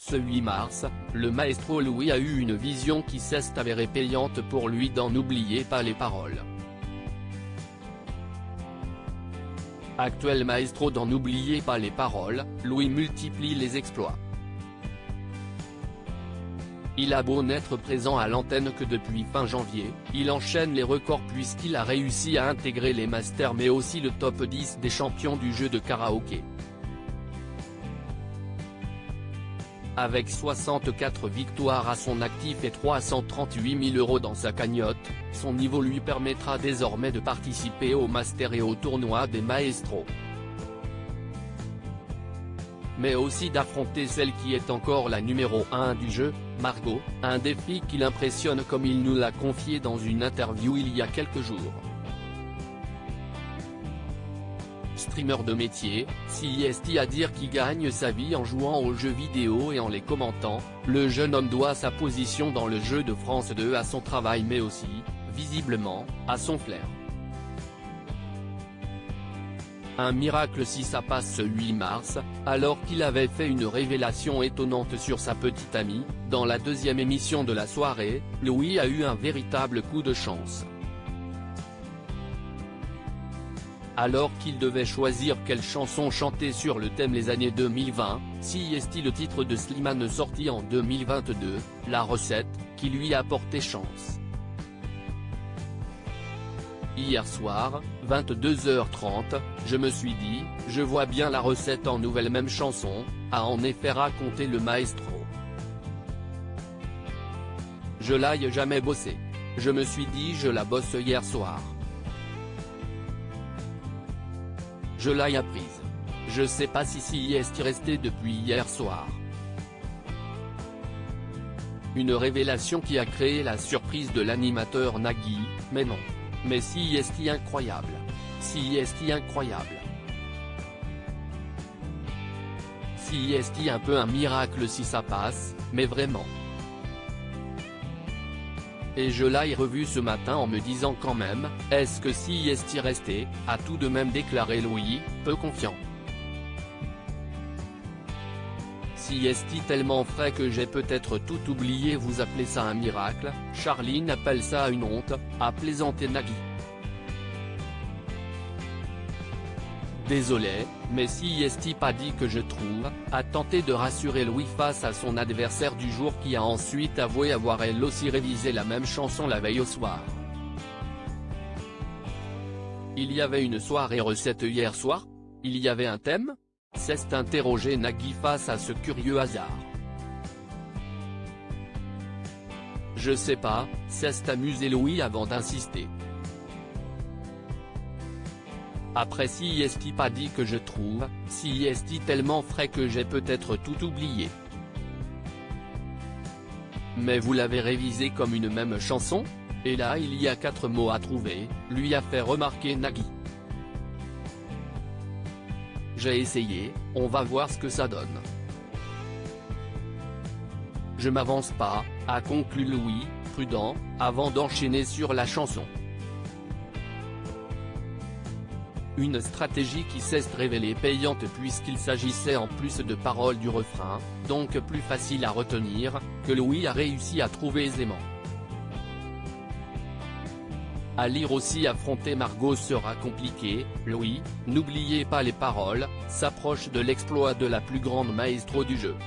Ce 8 mars, le maestro Louis a eu une vision qui s'est avérée payante pour lui dans N'oubliez pas les paroles. Actuel maestro dans N'oubliez pas les paroles, Louis multiplie les exploits. Il a beau n'être présent à l'antenne que depuis fin janvier, il enchaîne les records puisqu'il a réussi à intégrer les masters mais aussi le top 10 des champions du jeu de karaoké. Avec 64 victoires à son actif et 338 000 € dans sa cagnotte, son niveau lui permettra désormais de participer aux Masters et au tournoi des maestros. Mais aussi d'affronter celle qui est encore la numéro 1 du jeu, Margot, un défi qui l'impressionne comme il nous l'a confié dans une interview il y a quelques jours. Streamer de métier, CIST à dire qu'il gagne sa vie en jouant aux jeux vidéo et en les commentant, le jeune homme doit sa position dans le jeu de France 2 à son travail mais aussi, visiblement, à son flair. Un miracle si ça passe ce 8 mars, alors qu'il avait fait une révélation étonnante sur sa petite amie, dans la deuxième émission de la soirée, Louis a eu un véritable coup de chance. Alors qu'il devait choisir quelle chanson chanter sur le thème les années 2020, CIST le titre de Slimane sorti en 2022, La Recette, qui lui a porté chance. Hier soir, 22h30, je me suis dit, je vois bien la recette en nouvelle même chanson, a en effet raconté le maestro. Je l'ai jamais bossé. Je me suis dit je la bosse hier soir. Je l'ai apprise. Je sais pas si CIST resté depuis hier soir. Une révélation qui a créé la surprise de l'animateur Nagui, mais non. Mais CIST incroyable. CIST incroyable. CIST un peu un miracle si ça passe, mais vraiment. Et je l'ai revu ce matin en me disant quand même, est-ce que CIST resté, a tout de même déclaré Louis, peu confiant. CIST tellement frais que j'ai peut-être tout oublié. Vous appelez ça un miracle, Charline appelle ça une honte, a plaisanté Nagui. Désolé, mais CIST pas dit que je trouve, a tenté de rassurer Louis face à son adversaire du jour qui a ensuite avoué avoir elle aussi révisé la même chanson la veille au soir. Il y avait une soirée recette hier soir? Il y avait un thème? S'est interrogé Nagui face à ce curieux hasard. Je sais pas, s'est amusé Louis avant d'insister. Après CIST pas dit que je trouve, CIST tellement frais que j'ai peut-être tout oublié. Mais vous l'avez révisé comme une même chanson? Et là il y a 4 mots à trouver, lui a fait remarquer Nagui. J'ai essayé, on va voir ce que ça donne. Je m'avance pas, a conclu Louis, prudent, avant d'enchaîner sur la chanson. Une stratégie qui s'est révélée payante puisqu'il s'agissait en plus de paroles du refrain, donc plus facile à retenir, que Louis a réussi à trouver aisément. À lire aussi affronter Margot sera compliqué, Louis, n'oubliez pas les paroles, s'approche de l'exploit de la plus grande maestro du jeu.